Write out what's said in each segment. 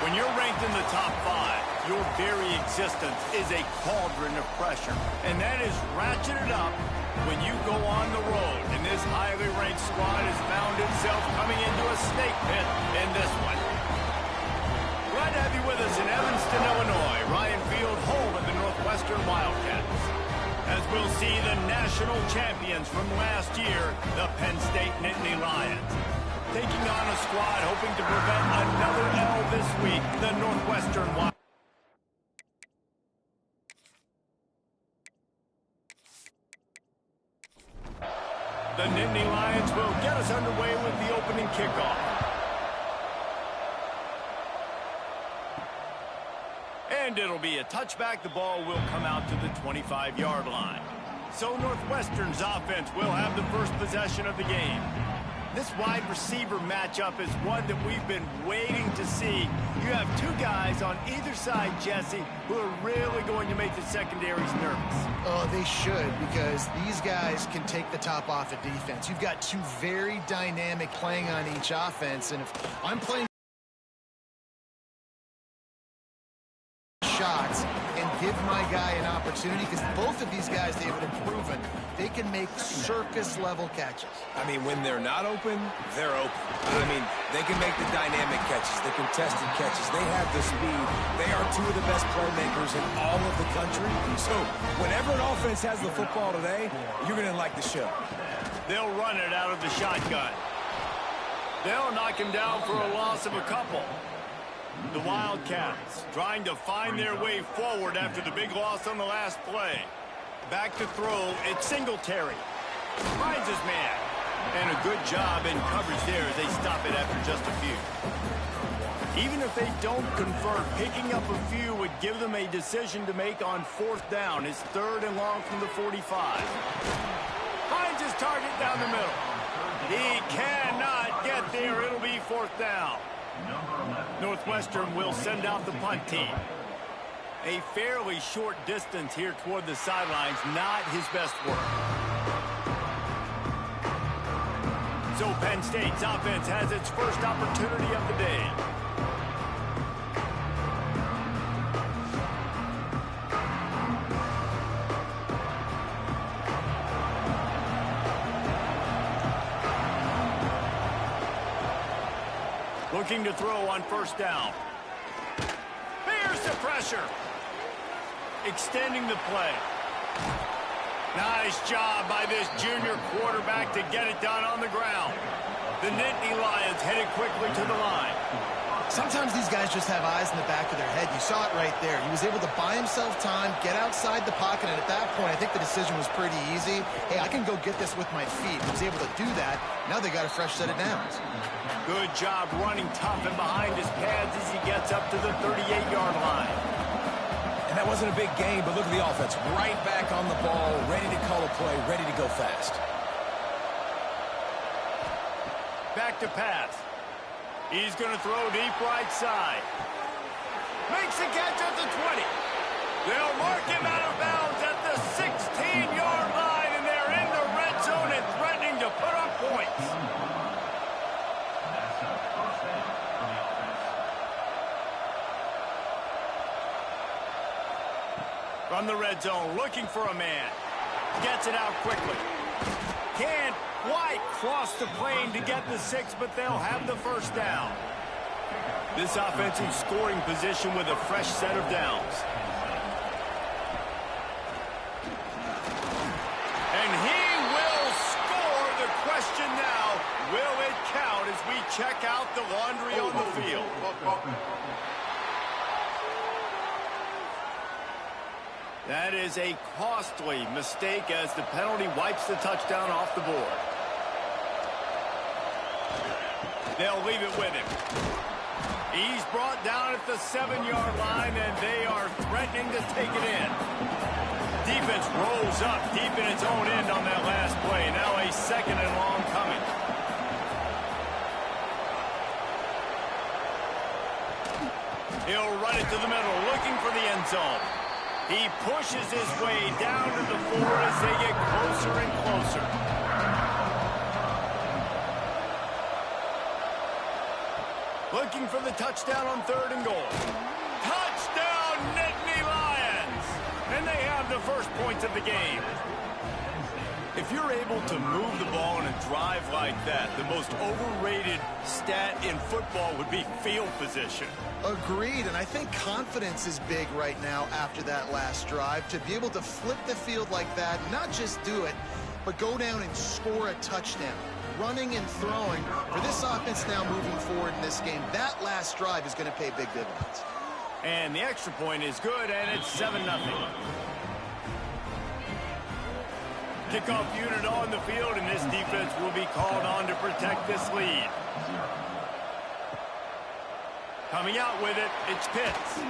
When you're ranked in the top 5, your very existence is a cauldron of pressure. And that is ratcheted up when you go on the road. And this highly ranked squad has found itself coming into a snake pit in this one. Glad to have you with us in Evanston, Illinois. Ryan Field, home of the Northwestern Wildcats. As we'll see the national champions from last year, the Penn State Nittany Lions. Taking on a squad hoping to prevent another L this week, the Northwestern Wildcats. The Nittany Lions will get us underway with the opening kickoff. And it'll be a touchback. The ball will come out to the 25-yard line. So Northwestern's offense will have the first possession of the game. This wide receiver matchup is one that we've been waiting to see. You have two guys on either side, Jesse, who are really going to make the secondaries nervous. Oh, they should, because these guys can take the top off of defense. You've got two very dynamic playing on each offense, and if I'm playing shots and give my guy an opportunity, because both of these guys, David, have proven they can make circus-level catches. I mean, when they're not open, they're open. I mean, they can make the dynamic catches, the contested catches. They have the speed. They are two of the best playmakers in all of the country. So whenever an offense has the football today, you're going to like the show. They'll run it out of the shotgun. They'll knock him down for a loss of a couple. The Wildcats trying to find their way forward after the big loss on the last play. Back to throw, it's Singletary. Finds his man. And a good job in coverage there as they stop it after just a few. Even if they don't convert, picking up a few would give them a decision to make on 4th down. It's 3rd and long from the 45. Finds his target down the middle. He cannot get there. It'll be 4th down. Northwestern will send out the punt team. A fairly short distance here toward the sidelines, not his best work. So Penn State's offense has its first opportunity of the day. Looking to throw on 1st down. Bears the pressure. Extending the play. Nice job by this junior quarterback to get it done on the ground. The Nittany Lions headed quickly to the line. Sometimes these guys just have eyes in the back of their head. You saw it right there. He was able to buy himself time, get outside the pocket, and at that point, I think the decision was pretty easy. Hey, I can go get this with my feet. He was able to do that. Now they got a fresh set of downs. Good job running tough and behind his pads as he gets up to the 38-yard line. And that wasn't a big game, but look at the offense. Right back on the ball, ready to call a play, ready to go fast. Back to pass. He's going to throw deep right side. Makes the catch at the 20. They'll mark him out of bounds at the 16-yard line, and they're in the red zone and threatening to put up points. From the red zone, looking for a man. Gets it out quickly. Can't quite cross the plane to get the 6, but they'll have the 1st down. This offensive scoring position with a fresh set of downs. And he will score. The question now, will it count as we check out the laundry on the field? That is a costly mistake as the penalty wipes the touchdown off the board. They'll leave it with him. He's brought down at the 7-yard line, and they are threatening to take it in. Defense rolls up deep in its own end on that last play. Now a 2nd and long coming. He'll run it to the middle, looking for the end zone. He pushes his way down to the 4 as they get closer and closer. Looking for the touchdown on 3rd and goal. Touchdown, Nittany Lions! And they have the first points of the game. If you're able to move the ball in a drive like that, the most overrated stat in football would be field position. Agreed, and I think confidence is big right now after that last drive. To be able to flip the field like that, not just do it, but go down and score a touchdown. Running and throwing for this offense now moving forward in this game. That last drive is going to pay big dividends. And the extra point is good, and it's 7-0. Kickoff unit on the field, and this defense will be called on to protect this lead. Coming out with it, it's Pitts.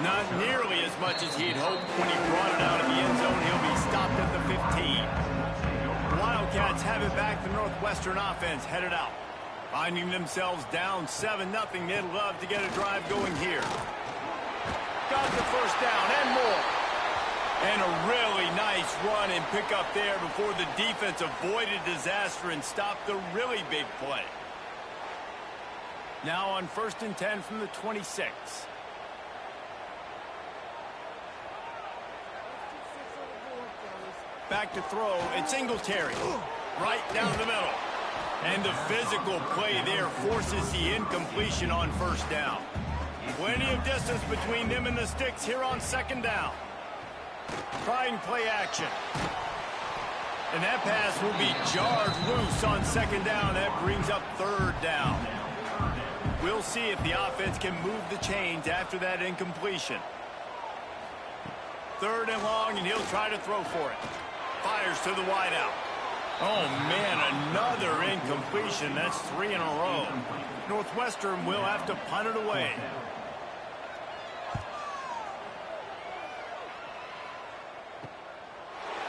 Not nearly as much as he'd hoped when he brought it out of the end zone. He'll be stopped at the 15. The Wildcats have it back. The Northwestern offense headed out. Finding themselves down 7-0, they'd love to get a drive going here. Got the first down and more. And a really nice run and pick up there before the defense avoided disaster and stopped the really big play. Now on 1st and 10 from the 26. Back to throw, it's Singletary. Right down the middle. And the physical play there forces the incompletion on 1st down. Plenty of distance between them and the sticks here on 2nd down. Trying play action. And that pass will be jarred loose on 2nd down. That brings up 3rd down. We'll see if the offense can move the chains after that incompletion. 3rd and long, and he'll try to throw for it. Fires to the wideout. Oh, man, another incompletion. That's 3 in a row. Northwestern will have to punt it away.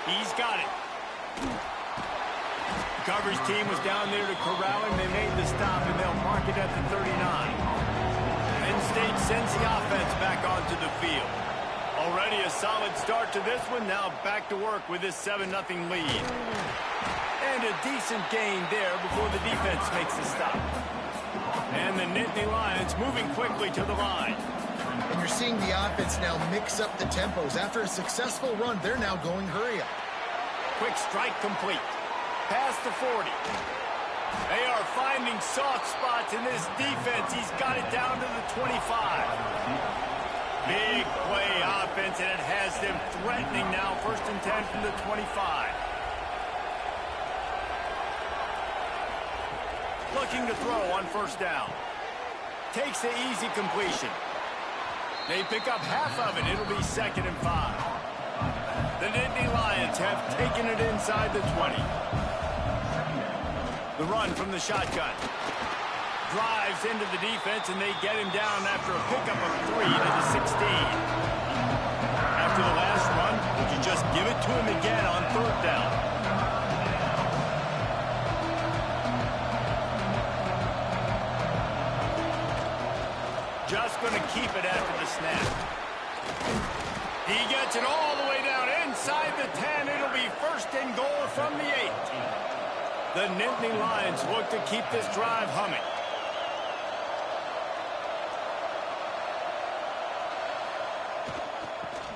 He's got it. The coverage team was down there to corral him. They made the stop, and they'll mark it at the 39. Penn State sends the offense back onto the field. Already a solid start to this one. Now back to work with this 7-0 lead. And a decent gain there before the defense makes the stop. And the Nittany Lions moving quickly to the line. And you're seeing the offense now mix up the tempos. After a successful run, they're now going hurry up. Quick strike complete. Past the 40. They are finding soft spots in this defense. He's got it down to the 25. Big play offense, and it has them threatening now. 1st and 10 from the 25. Looking to throw on 1st down. Takes the easy completion. They pick up half of it. It'll be 2nd and 5. The Nittany Lions have taken it inside the 20. The run from the shotgun. Drives into the defense, and they get him down after a pickup of 3 to the 16. After the last run, would you just give it to him again on 3rd down? Just going to keep it after the snap. He gets it all the way down inside the 10. It'll be 1st and goal from the 8. The Nittany Lions look to keep this drive humming.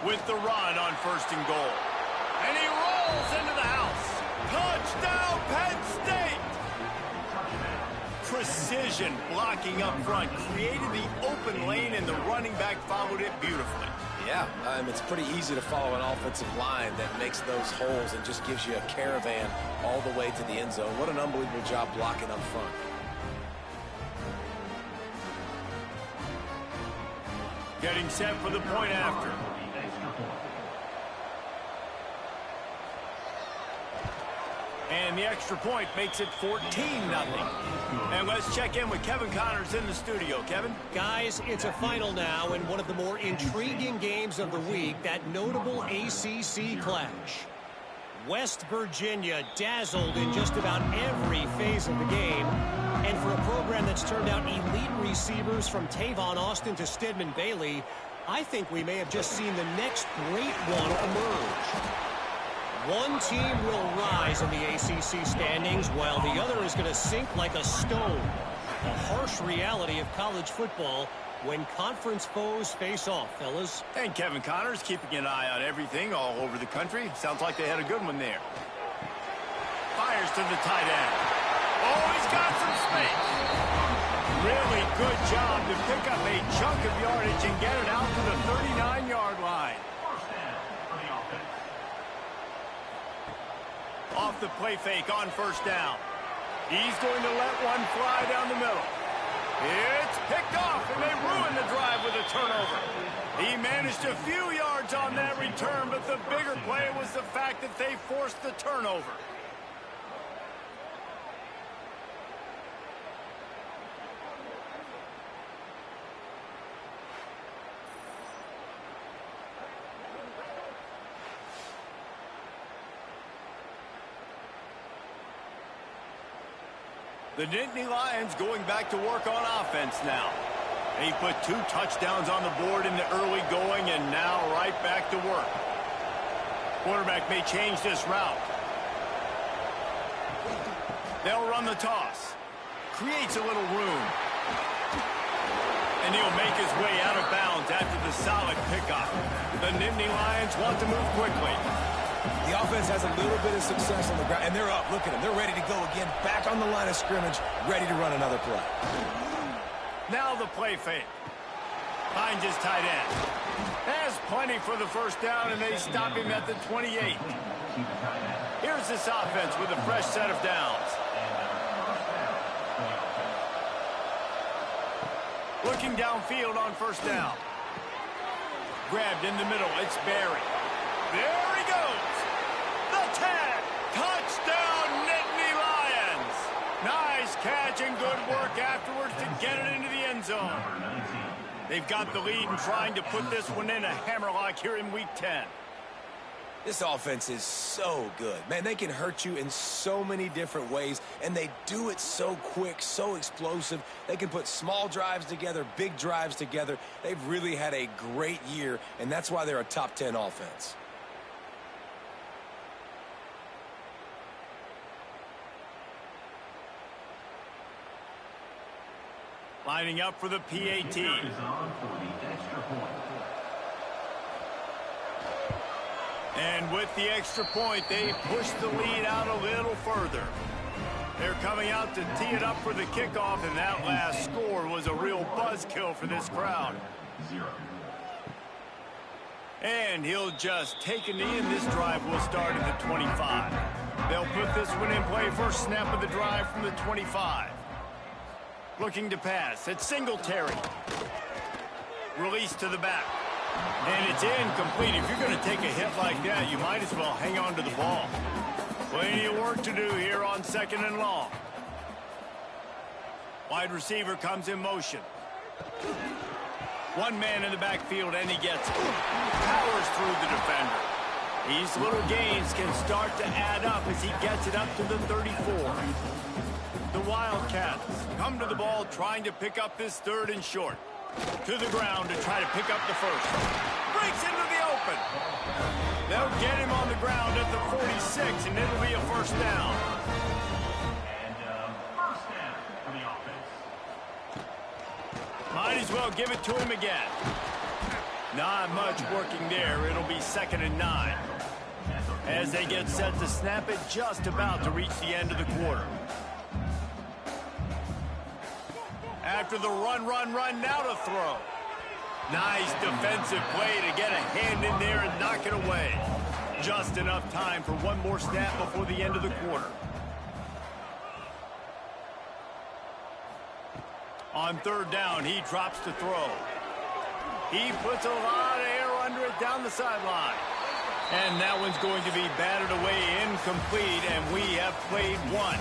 With the run on 1st and goal. And he rolls into the house. Touchdown, Penn State! Precision blocking up front created the open lane, and the running back followed it beautifully. Yeah, it's pretty easy to follow an offensive line that makes those holes and just gives you a caravan all the way to the end zone. What an unbelievable job blocking up front. Getting set for the point after. And the extra point makes it 14-0. And let's check in with Kevin Connors in the studio. Kevin? Guys, it's a final now in one of the more intriguing games of the week, that notable ACC clash. West Virginia dazzled in just about every phase of the game. And for a program that's turned out elite receivers from Tavon Austin to Stedman Bailey, I think we may have just seen the next great one emerge. One team will rise in the ACC standings, while the other is going to sink like a stone. A harsh reality of college football when conference foes face off, fellas. And Kevin Connors keeping an eye on everything all over the country. Sounds like they had a good one there. Fires to the tight end. Oh, he's got some space. Really good job to pick up a chunk of yardage and get it out to the 39-yard line. Off the play fake on first down. He's going to let one fly down the middle. It's picked off, and they ruin the drive with a turnover. He managed a few yards on that return, but the bigger play was the fact that they forced the turnover. The Nittany Lions going back to work on offense now. He put 2 touchdowns on the board in the early going and now right back to work. Quarterback may change this route. They'll run the toss. Creates a little room. And he'll make his way out of bounds after the solid pickup. The Nittany Lions want to move quickly. The offense has a little bit of success on the ground, and they're up. Look at them. They're ready to go again. Back on the line of scrimmage, ready to run another play. Now the play fake. Finds his tight end. Has plenty for the first down, and they stop him at the 28. Here's this offense with a fresh set of downs. Looking downfield on first down. Grabbed in the middle. It's Barry. There he goes. The tag. Touchdown, Nittany Lions. Nice catch and good work afterwards to get it into the end zone. They've got the lead and trying to put this one in a hammerlock here in Week 10. This offense is so good. Man, they can hurt you in so many different ways, and they do it so quick, so explosive. They can put small drives together, big drives together. They've really had a great year, and that's why they're a top 10 offense. Lining up for the PAT. And with the extra point, they push the lead out a little further. They're coming out to tee it up for the kickoff, and that last score was a real buzzkill for this crowd. And he'll just take a knee, and this drive will start at the 25. They'll put this one in play first snap of the drive from the 25. Looking to pass. It's Singletary. Release to the back. And it's incomplete. If you're going to take a hit like that, you might as well hang on to the ball. Plenty of work to do here on 2nd and long. Wide receiver comes in motion. One man in the backfield, and he gets it. Powers through the defender. These little gains can start to add up as he gets it up to the 34. The Wildcats come to the ball trying to pick up this 3rd and short. To the ground to try to pick up the first. Breaks into the open. They'll get him on the ground at the 46, and it'll be a first down. And first down for the offense. Might as well give it to him again. Not much working there. It'll be 2nd and 9. As they get set to snap it, just about to reach the end of the quarter. After the run, now to throw. Nice defensive play to get a hand in there and knock it away. Just enough time for one more snap before the end of the quarter. On 3rd down, he drops to throw. He puts a lot of air under it down the sideline. And that one's going to be batted away incomplete, and we have played one.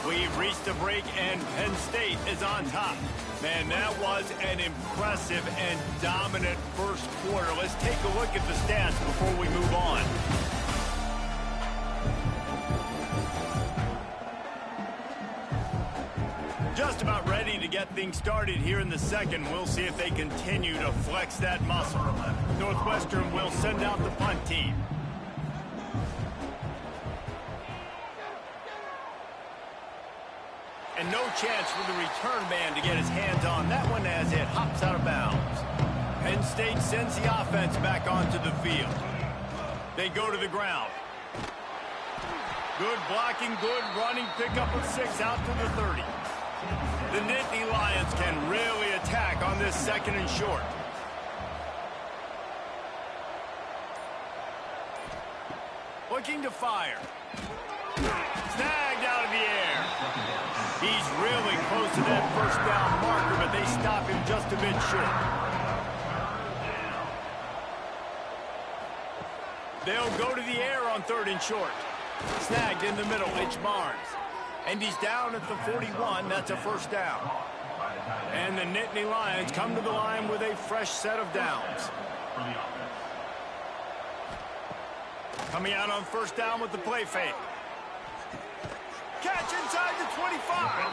We've reached a break, and Penn State is on top. Man, that was an impressive and dominant first quarter. Let's take a look at the stats before we move on. Just about ready to get things started here in the 2nd. We'll see if they continue to flex that muscle. Northwestern will send out the punt team. And And no chance for the return man to get his hands on that one as it hops out of bounds. Penn State sends the offense back onto the field. They go to the ground. Good blocking, good running, pickup of 6 out to the 30. The Nittany Lions can really attack on this 2nd and short. Looking to fire. Snagged out of the air. He's really close to that first down marker, but they stop him just a bit short. They'll go to the air on 3rd and short. Snagged in the middle, it's Barnes. And he's down at the 41. That's a first down. And the Nittany Lions come to the line with a fresh set of downs. Coming out on first down with the play fake. Catch inside the 25.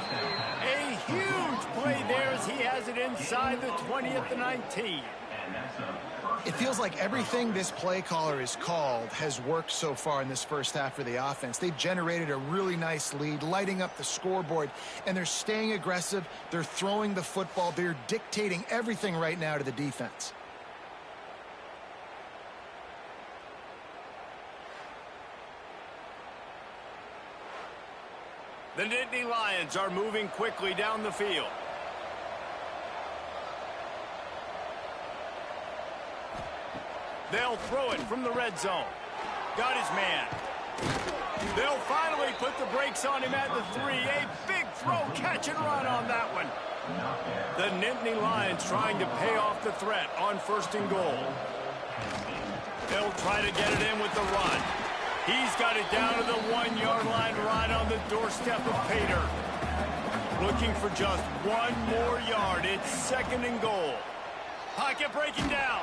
A huge play there as he has it inside the 20 at the 19. It feels like everything this play caller has called has worked so far in this first half for the offense. They've generated a really nice lead, lighting up the scoreboard, and they're staying aggressive. They're throwing the football. They're dictating everything right now to the defense. The Nittany Lions are moving quickly down the field. They'll throw it from the red zone. Got his man. They'll finally put the brakes on him at the 3. A big throw, catch and run on that one. The Nittany Lions trying to pay off the threat on 1st and goal. They'll try to get it in with the run. He's got it down to the 1-yard line right on the doorstep of Pater. Looking for just 1 more yard. It's 2nd and goal. Pocket breaking down.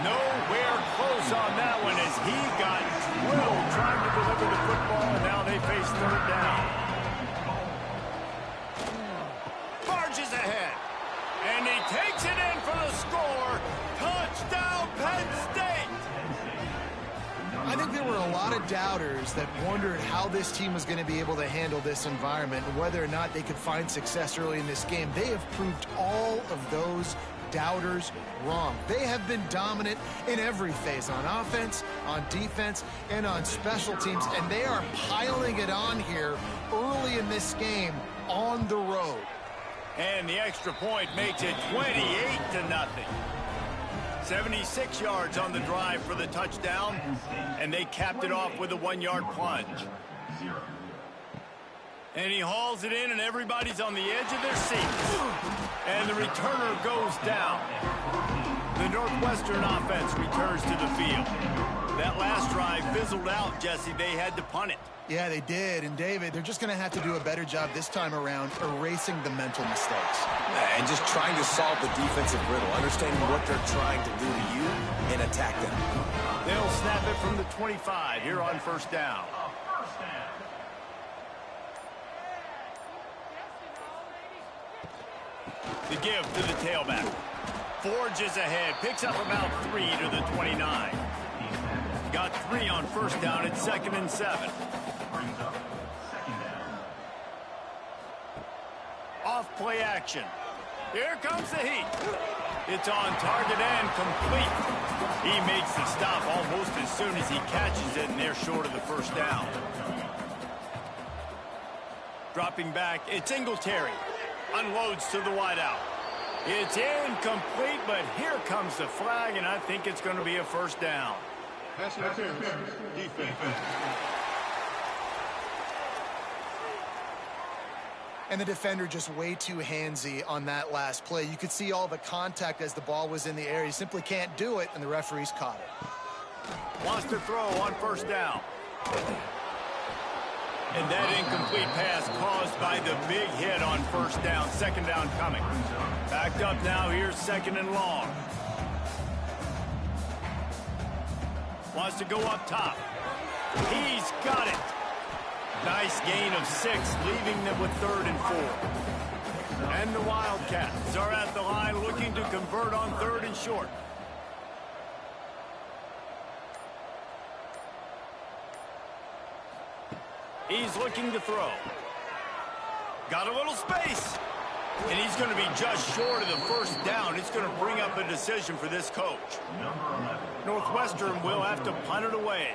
Nowhere close on that one as he got drilled trying to deliver the football, and now they face 3rd down. Barges ahead, and he takes it in for the score. Touchdown, Penn State! I think there were a lot of doubters that wondered how this team was going to be able to handle this environment and whether or not they could find success early in this game. They have proved all of those doubters wrong. They have been dominant in every phase, on offense, on defense, and on special teams, and they are piling it on here early in this game on the road. And the extra point makes it 28-0. 76 yards on the drive for the touchdown, and they capped it off with a 1-yard plunge. And he hauls it in, and everybody's on the edge of their seats. And the returner goes down. The Northwestern offense returns to the field. That last drive fizzled out, Jesse. They had to punt it. Yeah, they did. And, David, they're just going to have to do a better job this time around erasing the mental mistakes. And just trying to solve the defensive riddle, understanding what they're trying to do to you and attack them. They'll snap it from the 25 here on 1st down. The give to the tailback. Forges ahead, picks up about 3 to the 29. Got 3 on 1st down at 2nd and 7. Off play action. Here comes the heat. It's on target and complete. He makes the stop almost as soon as he catches it, and they're short of the 1st down. Dropping back, it's Singletary. Unloads to the wideout. It's incomplete, but here comes the flag, and I think it's going to be a 1st down. Pass interference. Defense. And the defender just way too handsy on that last play. You could see all the contact as the ball was in the air. He simply can't do it, and the referees caught it. Wants to throw on 1st down. And that incomplete pass caused by the big hit on 1st down. 2nd down coming. Backed up now. Here's 2nd and long. Wants to go up top. He's got it. Nice gain of 6, leaving them with 3rd and 4. And the Wildcats are at the line looking to convert on 3rd and short. He's looking to throw. Got a little space. And he's going to be just short of the first down. It's going to bring up a decision for this coach. Northwestern will have to punt it away.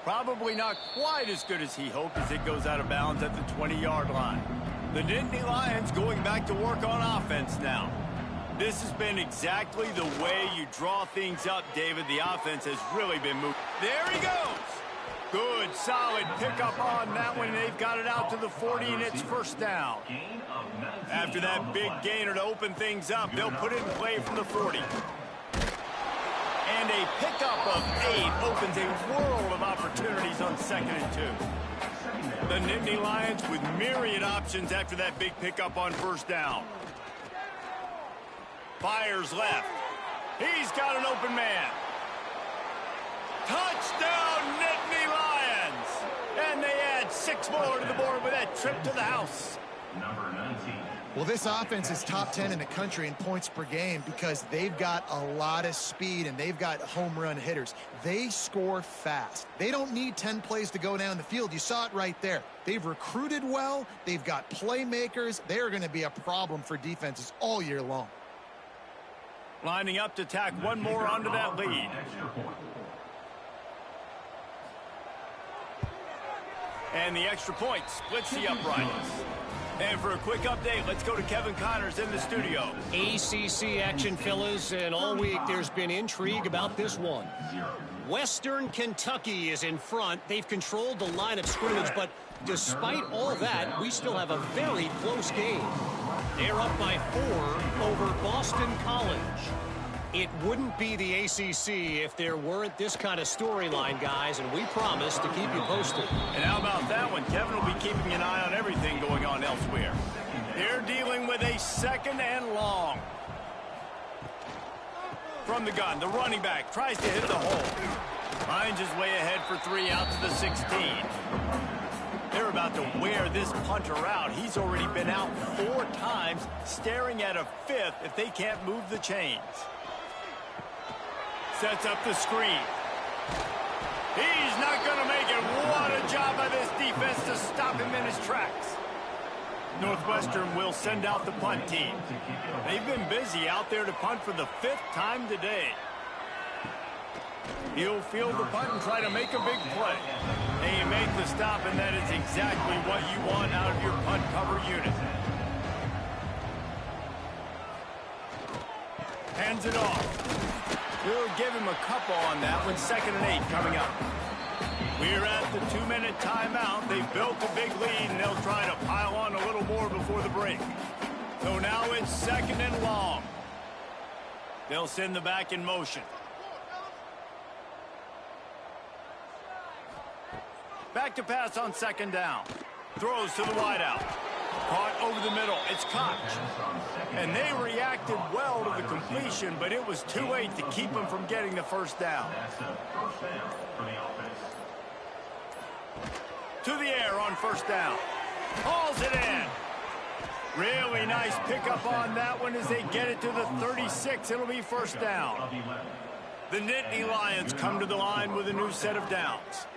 Probably not quite as good as he hoped as it goes out of bounds at the 20-yard line. The Nittany Lions going back to work on offense now. This has been exactly the way you draw things up, David. The offense has really been moving. There he goes. Good, solid pickup on that one. They've got it out to the 40, and it's first down. After that big gainer to open things up, they'll put it in play from the 40. And a pickup of 8 opens a world of opportunities on 2nd and 2. The Nittany Lions with myriad options after that big pickup on first down. Fires left. He's got an open man. Touchdown, Nittany Lions! And they add 6 more to the board with that trip to the house. Number 19. Well, this offense is top 10 in the country in points per game because they've got a lot of speed and they've got home run hitters. They score fast. They don't need 10 plays to go down the field. You saw it right there. They've recruited well. They've got playmakers. They're going to be a problem for defenses all year long. Lining up to tack one more onto that lead. And the extra point splits the uprights. And for a quick update, let's go to Kevin Connors in the studio. ACC action, fellas, and all week there's been intrigue about this one. Western Kentucky is in front. They've controlled the line of scrimmage, but despite all that, we still have a very close game. They're up by 4 over Boston College. It wouldn't be the ACC if there weren't this kind of storyline, guys, and we promise to keep you posted. And how about that one? Kevin will be keeping an eye on everything going on elsewhere. They're dealing with a 2nd and long. From the gun, the running back tries to hit the hole. Finds his way ahead for 3 out to the 16. They're about to wear this punter out. He's already been out 4 times, staring at a 5th if they can't move the chains. Sets up the screen. He's not going to make it. What a job by this defense to stop him in his tracks. Northwestern will send out the punt team. They've been busy out there to punt for the 5th time today. He'll field the punt and try to make a big play. They make the stop, and that is exactly what you want out of your punt cover unit. Hands it off. We'll give him a couple on that one. 2nd and 8 coming up. We're at the 2-minute timeout. They've built a big lead, and they'll try to pile on a little more before the break. So now it's 2nd and long. They'll send the back in motion. Back to pass on 2nd down. Throws to the wideout. Caught over the middle. It's Koch. And they reacted well to the completion, but it was too late to keep them from getting the first down. To the air on first down. Hauls it in. Really nice pickup on that one as they get it to the 36. It'll be first down. The Nittany Lions come to the line with a new set of downs.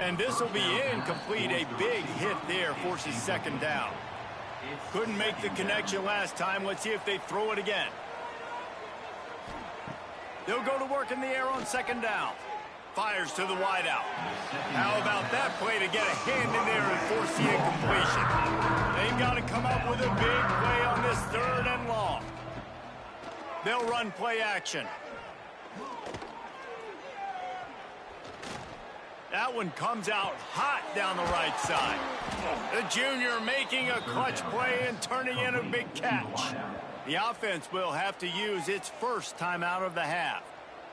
And this will be incomplete. A big hit there forces 2nd down. Couldn't make the connection last time. Let's see if they throw it again. They'll go to work in the air on 2nd down. Fires to the wideout. How about that play to get a hand in there and force the incompletion? They've got to come up with a big play on this 3rd and long. They'll run play action. That one comes out hot down the right side. The junior making a clutch play and turning in a big catch. The offense will have to use its first timeout of the half.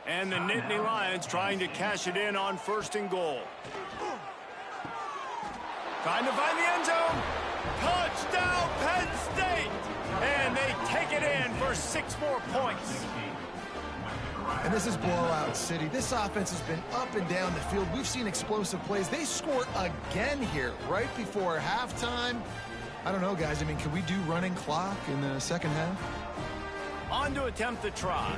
And the Nittany Lions trying to cash it in on 1st and goal. Trying to find the end zone. Touchdown, Penn State! And they take it in for 6 more points. And this is blowout city. This offense has been up and down the field. We've seen explosive plays. They score again here right before halftime. I don't know, guys. I mean, can we do running clock in the 2nd half? On to attempt the try.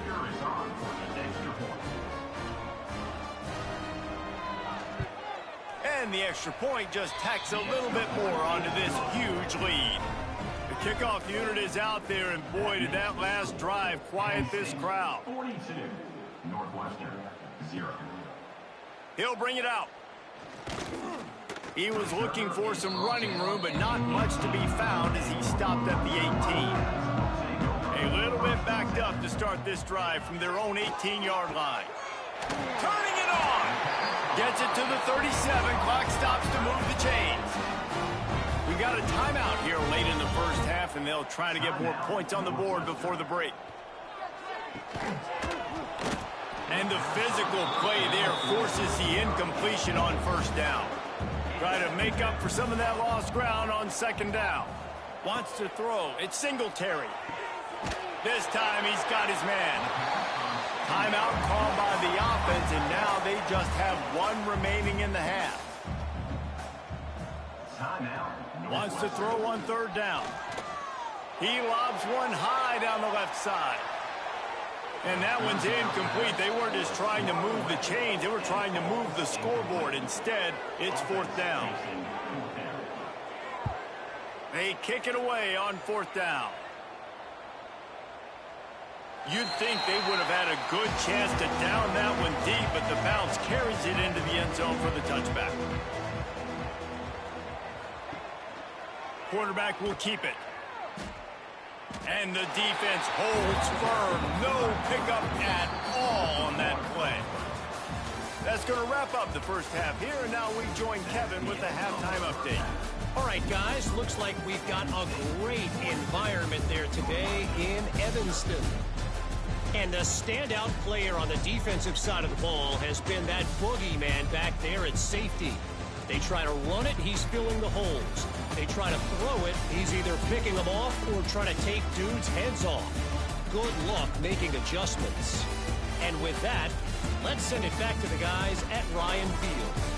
And the extra point just tacks a little bit more onto this huge lead. The kickoff unit is out there, and boy, did that last drive quiet this crowd. 42, Northwestern, 0. He'll bring it out. He was looking for some running room, but not much to be found as he stopped at the 18. A little bit backed up to start this drive from their own 18-yard line. Turning it on. Gets it to the 37. Clock stops to move the chains. We got a timeout here late in the first half, and they'll try to get more points on the board before the break. And the physical play there forces the incompletion on first down. Try to make up for some of that lost ground on second down. Wants to throw. It's Singletary. This time he's got his man. Timeout called by the offense, and now they just have one remaining in the half. Timeout. Wants to throw on third down. He lobs one high down the left side. And that one's incomplete. They weren't just trying to move the chains. They were trying to move the scoreboard. Instead, it's fourth down. They kick it away on fourth down. You'd think they would have had a good chance to down that one deep, but the bounce carries it into the end zone for the touchback. Quarterback will keep it. And the defense holds firm. No pickup at all on that play. That's going to wrap up the first half here, and now we join Kevin with the halftime update. All right, guys, looks like we've got a great environment there today in Evanston. And the standout player on the defensive side of the ball has been that boogeyman back there at safety. They try to run it, he's filling the holes. They try to throw it, he's either picking them off or trying to take dudes' heads off. Good luck making adjustments. And with that, let's send it back to the guys at Ryan Field.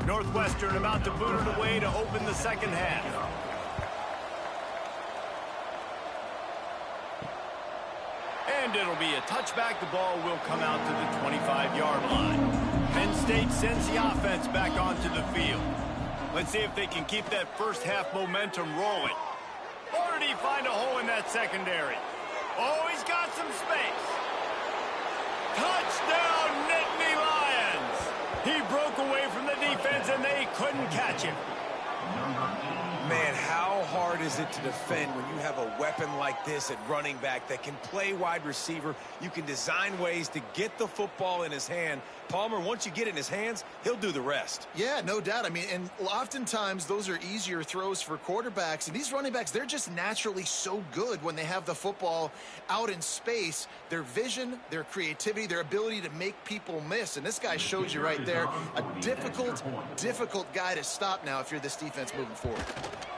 Northwestern about to boot it away to open the second half. And it'll be a touchback. The ball will come out to the 25-yard line. Penn State sends the offense back onto the field. Let's see if they can keep that first half momentum rolling. Or did he find a hole in that secondary? Oh, he's got some space. Touchdown, Nittany Lions! He broke away from the defense, and they couldn't catch him. Man, how hard is it to defend when you have a weapon like this at running back that can play wide receiver? You can design ways to get the football in his hand. Palmer, once you get it in his hands, he'll do the rest. Yeah, no doubt. I mean, and oftentimes those are easier throws for quarterbacks. And these running backs, they're just naturally so good when they have the football out in space. Their vision, their creativity, their ability to make people miss. And this guy shows you right there, a difficult guy to stop now if you're this defense moving forward.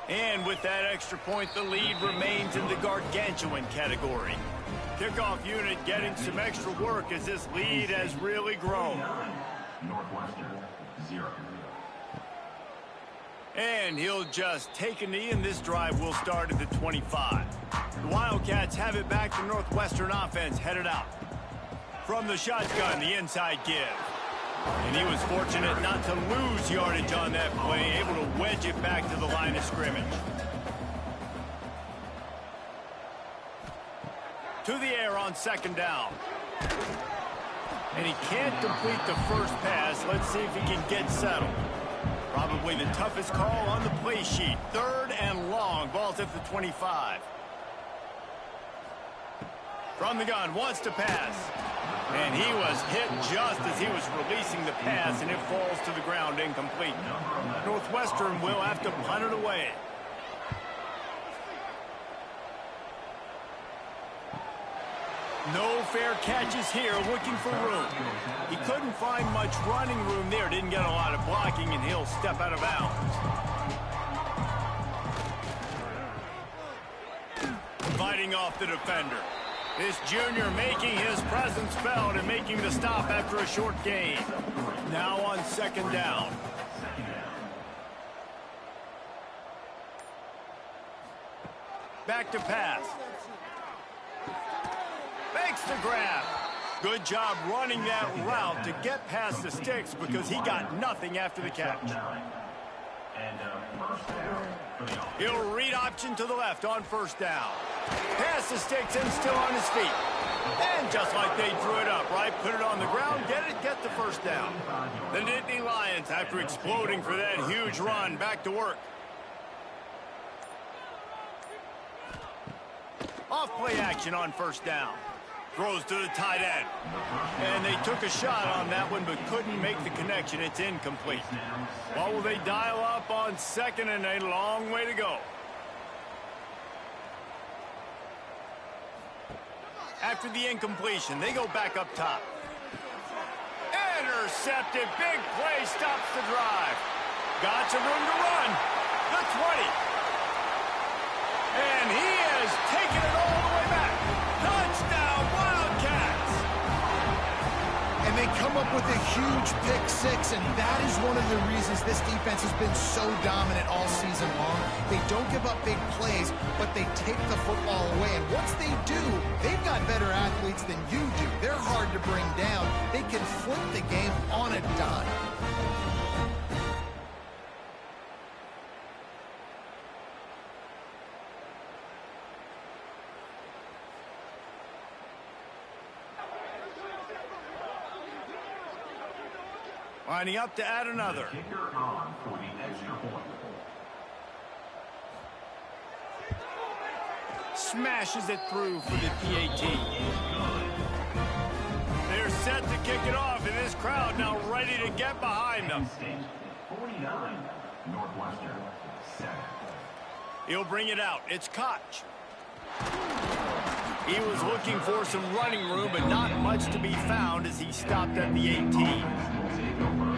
And with that extra point, the lead remains in the gargantuan category. Kickoff unit getting some extra work as this lead has really grown. Northwestern, 0. And he'll just take a knee, and this drive will start at the 25. The Wildcats have it back. The Northwestern offense headed out. From the shotgun, the inside give. And he was fortunate not to lose yardage on that play, able to wedge it back to the line of scrimmage. To the air on second down. And he can't complete the first pass. Let's see if he can get settled. Probably the toughest call on the play sheet. Third and long. Ball's at the 25. From the gun, wants to pass. And he was hit just as he was releasing the pass, and it falls to the ground incomplete. Northwestern will have to punt it away. No fair catches here, looking for room. He couldn't find much running room there, didn't get a lot of blocking, and he'll step out of bounds. Fighting off the defender. This junior making his presence felt and making the stop after a short gain. Now on second down. back to pass. Makes the grab. Good job running that route to get past the sticks because he got nothing after the catch. He'll read option to the left on first down. Past the sticks and still on his feet. And just like they drew it up, right? Put it on the ground, get the first down. The Nittany Lions, after exploding for that huge run, back to work. Off play action on first down. Throws to the tight end. And they took a shot on that one but couldn't make the connection. It's incomplete. What will they dial up on second and a long way to go? After the incompletion, they go back up top. Intercepted. Big play stops the drive. Got some room to run. The 20. And he has taken it all the way back. Touchdown, Wildcats! And they come up with a huge pick six, and that is one of the reasons this defense has been so dominant all season long. They don't give up big plays, but they take the football away. And once they do, they've got better athletes than you do. They're hard to bring down. They can flip the game on a dime. Lining up to add another. Kicker on for the extra point. Smashes it through for the PAT. They're set to kick it off, and this crowd now ready to get behind them. Penn State 49, Northwestern 7. He'll bring it out. It's Koch. He was looking for some running room, but not much to be found as he stopped at the 18.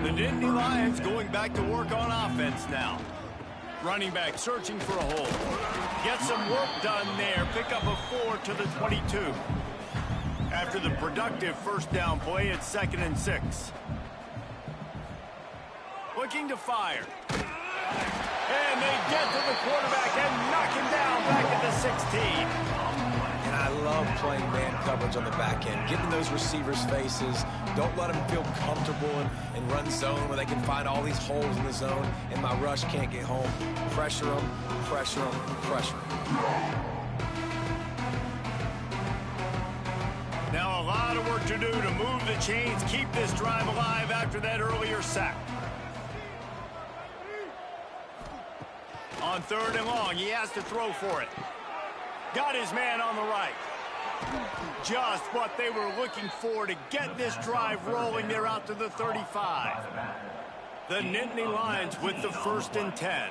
The Nittany Lions going back to work on offense now. Running back searching for a hole. Get some work done there. Pick up a 4 to the 22. After the productive first down play, it's 2nd and 6. Looking to fire. And they get to the quarterback and knock him down back at the 16. And I love playing man coverage on the back end, getting those receivers' faces. Don't let them feel comfortable in run zone where they can find all these holes in the zone and my rush can't get home. Pressure them, pressure them, pressure them. Now a lot of work to do to move the chains, keep this drive alive after that earlier sack. On 3rd and long, he has to throw for it. Got his man on the right. Just what they were looking for to get this drive rolling. They're out to the 35. The Nittany Lions with the 1st and 10.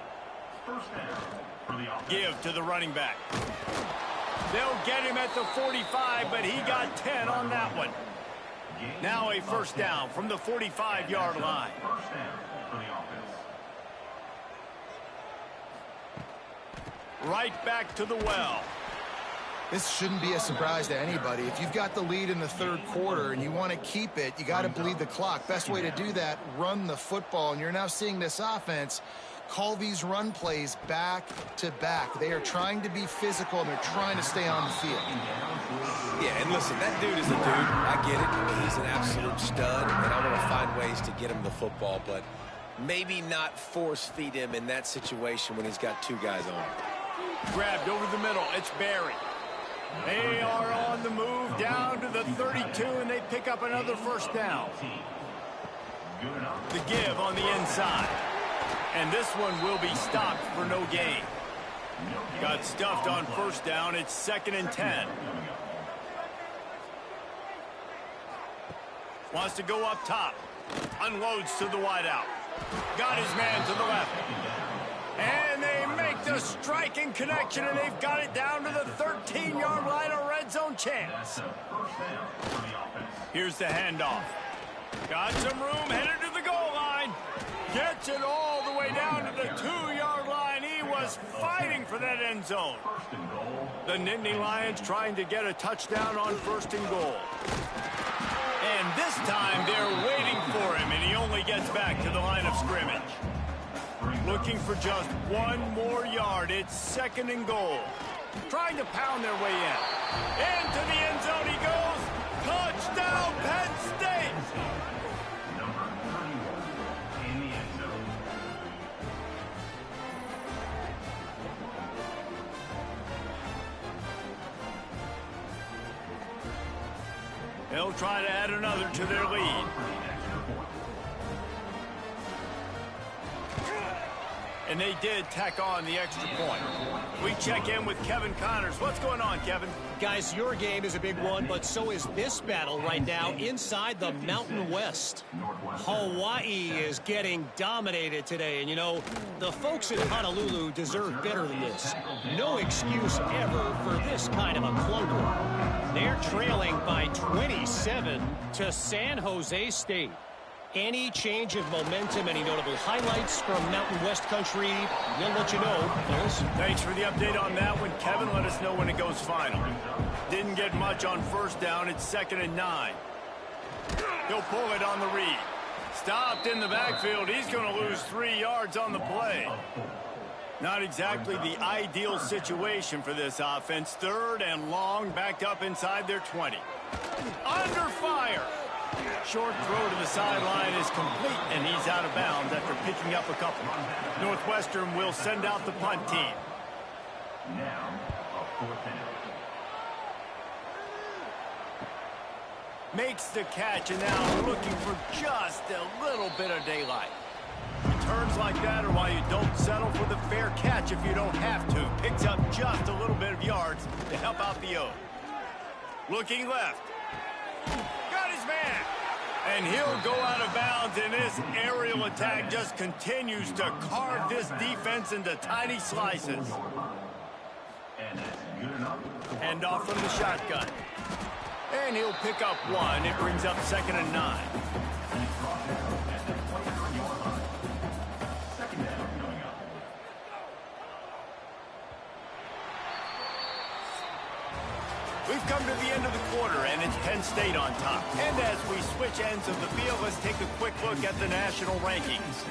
Give to the running back. They'll get him at the 45, but he got 10 on that one. Now a first down from the 45-yard line. Right back to the well. This shouldn't be a surprise to anybody. If you've got the lead in the 3rd quarter and you want to keep it, you got to bleed the clock. Best way to do that, run the football. And you're now seeing this offense call these run plays back to back. They are trying to be physical, and they're trying to stay on the field. Yeah, and listen, that dude is a dude. I get it. I mean, he's an absolute stud, and I want to find ways to get him the football, but maybe not force feed him in that situation when he's got 2 guys on him. Grabbed over the middle. It's Barry. They are on the move down to the 32, and they pick up another first down. The give on the inside. And this one will be stopped for no gain. Got stuffed on first down. It's 2nd and 10. Wants to go up top. Unloads to the wideout. Got his man to the left. And they make the striking connection, and they've got it down to the 13-yard line, a red zone chance. Here's the handoff. Got some room, headed to the goal line. Gets it all the way down to the 2-yard line. He was fighting for that end zone. The Nittany Lions trying to get a touchdown on 1st and goal. And this time they're waiting for him, and he only gets back to the line of scrimmage. Looking for just 1 more yard. It's 2nd and goal. trying to pound their way in. Into the end zone he goes. Touchdown, Penn State! Number 31 in the end zone. They'll try to add another to their lead. And they did tack on the extra point. We check in with Kevin Connors. What's going on, Kevin? Guys, your game is a big one, but so is this battle right now inside the Mountain West. Hawaii is getting dominated today, and you know, the folks in Honolulu deserve better than this. No excuse ever for this kind of a clunker. They're trailing by 27 to San Jose State. Any change of momentum, any notable highlights from Mountain West country, we'll let you know, fellas. Thanks for the update on that one, Kevin. Let us know when it goes final. Didn't get much on first down. It's 2nd and 9. He'll pull it on the read. Stopped in the backfield. He's going to lose 3 yards on the play. Not exactly the ideal situation for this offense. 3rd and long, backed up inside their 20. Under fire. Short throw to the sideline is complete, and he's out of bounds after picking up a couple. Northwestern will send out the punt team. Now, a 4th down. Makes the catch, and now looking for just a little bit of daylight. Returns like that are why you don't settle for the fair catch if you don't have to. Picks up just a little bit of yards to help out the O. Looking left. Got his man. And he'll go out of bounds, and this aerial attack just continues to carve this defense into tiny slices. And that's good enough. Hand off from the shotgun. And he'll pick up 1. It brings up 2nd and 9. We've come to the end of the quarter, and it's Penn State on top. And as we switch ends of the field, let's take a quick look at the national rankings.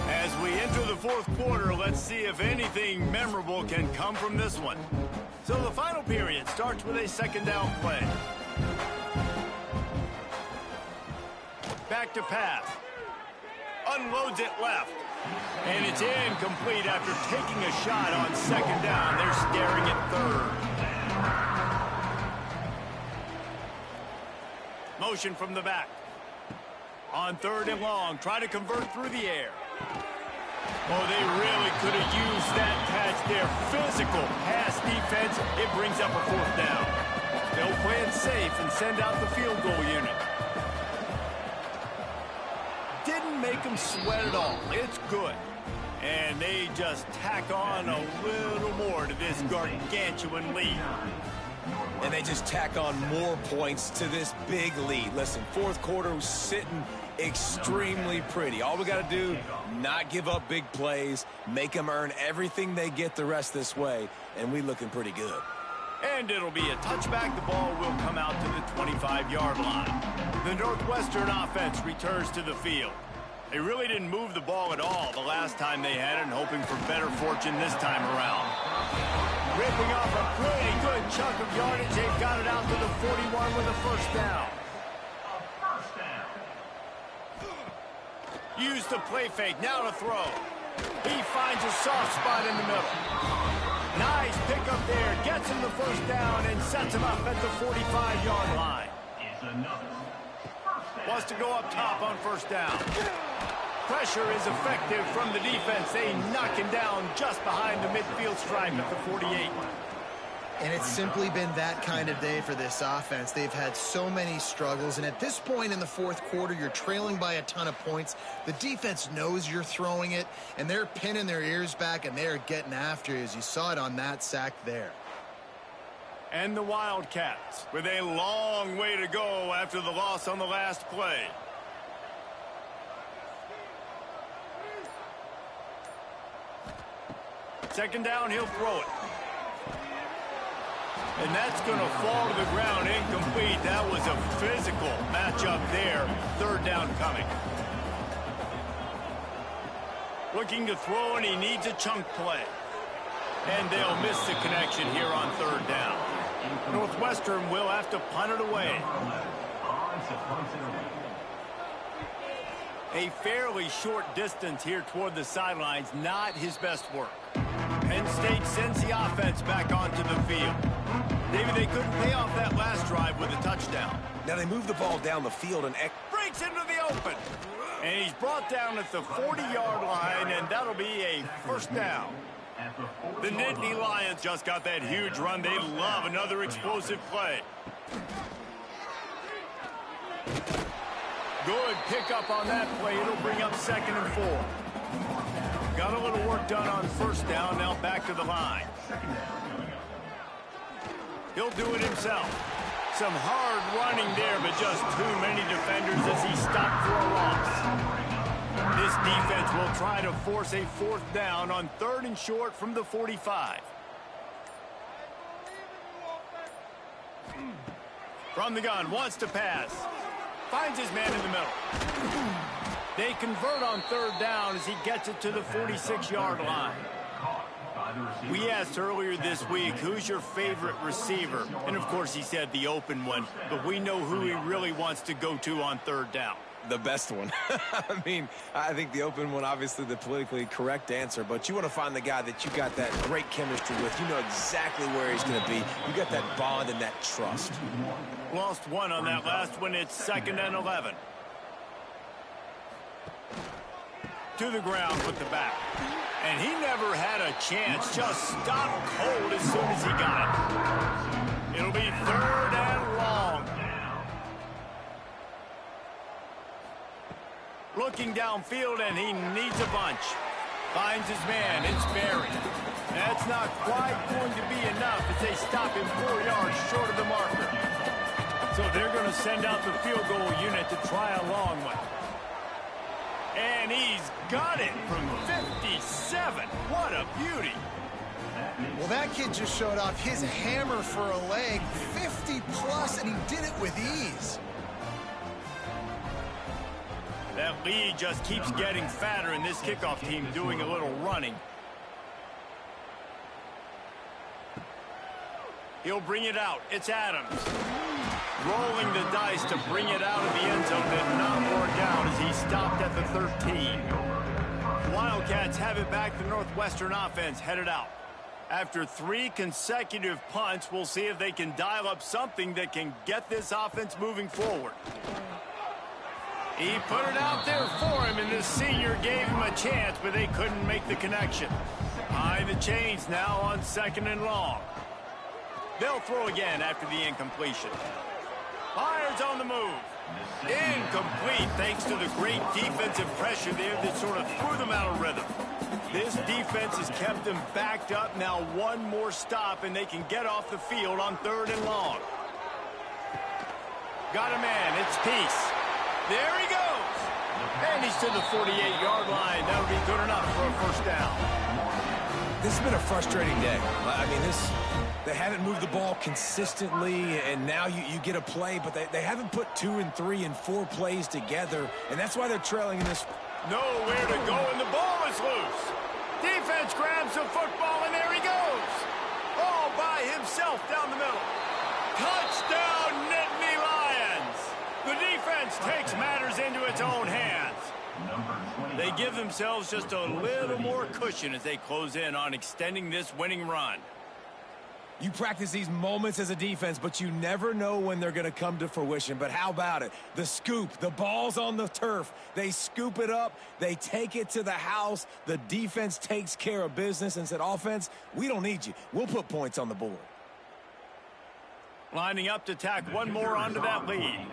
As we enter the 4th quarter, let's see if anything memorable can come from this one. So the final period starts with a 2nd down play. Back to pass. Unloads it left. And it's incomplete after taking a shot on 2nd down. They're staring at 3rd. Motion from the back. On 3rd and long, try to convert through the air. Oh, they really could have used that catch there. Physical pass defense. It brings up a 4th down. They'll play it safe and send out the field goal unit. Didn't make them sweat at all. It's good. And they just tack on a little more to this gargantuan lead. And they just tack on more points to this big lead. Listen, 4th quarter was sitting extremely pretty. All we got to do, not give up big plays, make them earn everything they get the rest this way, and we looking pretty good. And it'll be a touchback. The ball will come out to the 25-yard line. The Northwestern offense returns to the field. They really didn't move the ball at all the last time they had it, and hoping for better fortune this time around. Ripping off a pretty good chunk of yardage. They've got it out to the 41 with a 1st down. Use the play fake. Now to throw. He finds a soft spot in the middle. Nice pickup there. Gets him the 1st down and sets him up at the 45-yard line. Wants to go up top on 1st down. Pressure is effective from the defense. They knock him down just behind the midfield stripe at the 48. And it's simply been that kind of day for this offense. They've had so many struggles, and at this point in the 4th quarter, you're trailing by a ton of points. The defense knows you're throwing it, and they're pinning their ears back, and they're getting after you, as you saw it on that sack there. And the Wildcats with a long way to go after the loss on the last play. Second down, he'll throw it. And that's going to fall to the ground incomplete. That was a physical matchup there. Third down coming. Looking to throw, and he needs a chunk play. And they'll miss the connection here on third down. Northwestern will have to punt it away. A fairly short distance here toward the sidelines, not his best work. Penn State sends the offense back onto the field. David, they couldn't pay off that last drive with a touchdown. Now they move the ball down the field and breaks into the open. And he's brought down at the 40-yard line, and that'll be a first down. The Nittany Lions just got that huge run. They love another explosive play. Good pickup on that play. It'll bring up 2nd and 4. Got a little work done on first down. Now back to the line. He'll do it himself. Some hard running there, but just too many defenders as he stopped for a loss. This defense will try to force a 4th down on 3rd and short from the 45. From the gun, wants to pass. Finds his man in the middle. They convert on 3rd down as he gets it to the 46-yard line. We asked earlier this week, who's your favorite receiver? And, of course, he said the open one. But we know who he really wants to go to on 3rd down. The best one. I mean, I think the open one, obviously the politically correct answer, but you want to find the guy that you got that great chemistry with. You know exactly where he's going to be. You got that bond and that trust. Lost one on that last one. It's 2nd and 11. To the ground with the back. And he never had a chance. Just stopped cold as soon as he got it. It'll be 3rd and long. Looking downfield, and he needs a bunch. Finds his man. It's buried. That's not quite going to be enough as they stop him 4 yards short of the marker. So they're going to send out the field goal unit to try a long one. And he's got it from 57. What a beauty. Well, that kid just showed off his hammer for a leg, 50+, and he did it with ease. That lead just keeps getting fatter, and this kickoff team doing a little running. He'll bring it out. It's Adams. Rolling the dice to bring it out of the end zone did not work out as he stopped at the 13. The Wildcats have it back. The Northwestern offense headed out. After 3 consecutive punts, we'll see if they can dial up something that can get this offense moving forward. He put it out there for him, and this senior gave him a chance, but they couldn't make the connection. Behind the chains now on 2nd and long. They'll throw again after the incompletion. Fires on the move. Incomplete thanks to the great defensive pressure there that sort of threw them out of rhythm. This defense has kept them backed up. Now one more stop, and they can get off the field on 3rd and long. Got a man. It's Peace. There he goes. And he's to the 48-yard line. That'll be good enough for a first down. This has been a frustrating day. I mean, they haven't moved the ball consistently, and now you get a play, but they haven't put 2 and 3 and 4 plays together, and that's why they're trailing in this. Nowhere to go, and the ball is loose. Defense grabs the football, and there he goes. All by himself down the middle. Touchdown, Nittany Lions. The defense takes matters into its own hands. They give themselves just a little more cushion as they close in on extending this winning run. You practice these moments as a defense, but you never know when they're going to come to fruition. But how about it? The scoop, the ball's on the turf. They scoop it up. They take it to the house. The defense takes care of business and said, offense, we don't need you. We'll put points on the board. Lining up to tack one more onto that lead.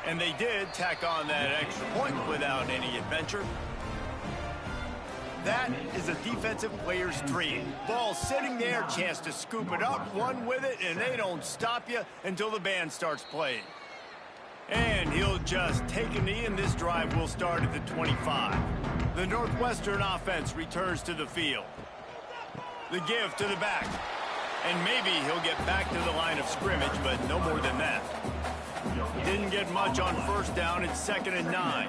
And they did tack on that extra point without any adventure. That is a defensive player's dream. Ball sitting there, chance to scoop it up, run with it, and they don't stop you until the band starts playing. And he'll just take a knee, and this drive will start at the 25. The Northwestern offense returns to the field. The give to the back. And maybe he'll get back to the line of scrimmage, but no more than that. Didn't get much on first down. It's 2nd and 9.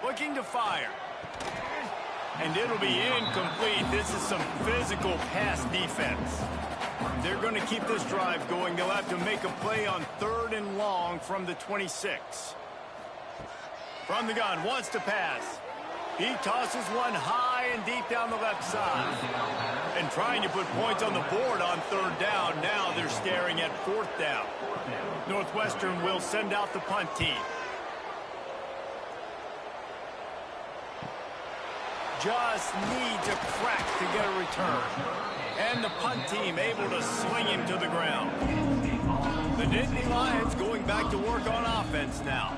Looking to fire. And it'll be incomplete. This is some physical pass defense. They're going to keep this drive going. They'll have to make a play on 3rd and long from the 26. From the gun, wants to pass. He tosses one high and deep down the left side. And trying to put points on the board on 3rd down. Now they're staring at 4th down. Northwestern will send out the punt team. Just needs a crack to get a return. And the punt team able to sling him to the ground. The Nittany Lions going back to work on offense now.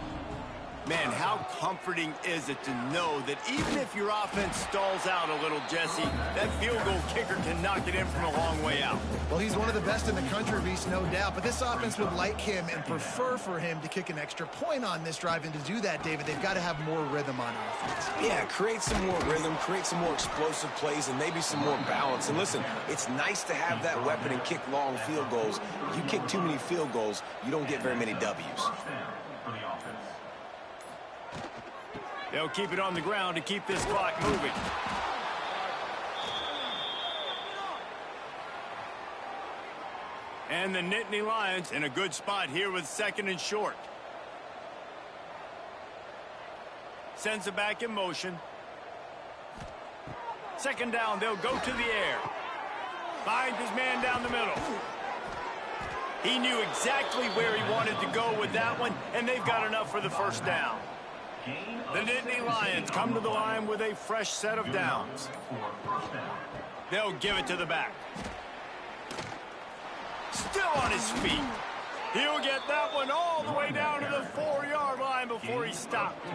Man, how comforting is it to know that even if your offense stalls out a little, Jesse, that field goal kicker can knock it in from a long way out. Well, he's one of the best in the country, Reese, no doubt. But this offense would like him and prefer for him to kick an extra point on this drive. And to do that, David, they've got to have more rhythm on offense. Yeah, create some more rhythm, create some more explosive plays, and maybe some more balance. And listen, it's nice to have that weapon and kick long field goals. If you kick too many field goals, you don't get very many W's. They'll keep it on the ground to keep this clock moving. And the Nittany Lions in a good spot here with 2nd and short. Sends it back in motion. 2nd down, they'll go to the air. Finds his man down the middle. He knew exactly where he wanted to go with that one, and they've got enough for the 1st down. The Nittany Lions come to the line with a fresh set of downs. They'll give it to the back. Still on his feet. He'll get that one all the way down to the 4-yard line before he stopped.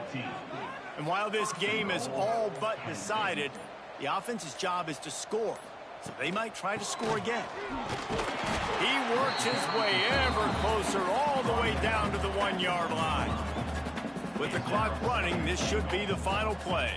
And while this game is all but decided, the offense's job is to score. So they might try to score again. He works his way ever closer all the way down to the 1-yard line. With the clock running, this should be the final play.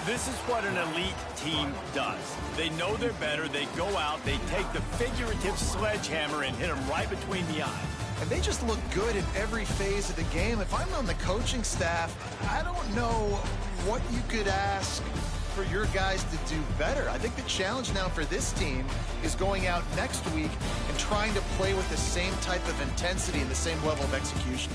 This is what an elite team does. They know they're better. They go out. They take the figurative sledgehammer and hit them right between the eyes. And they just look good in every phase of the game. If I'm on the coaching staff, I don't know what you could ask for your guys to do better. I think the challenge now for this team is going out next week and trying to play with the same type of intensity and the same level of execution.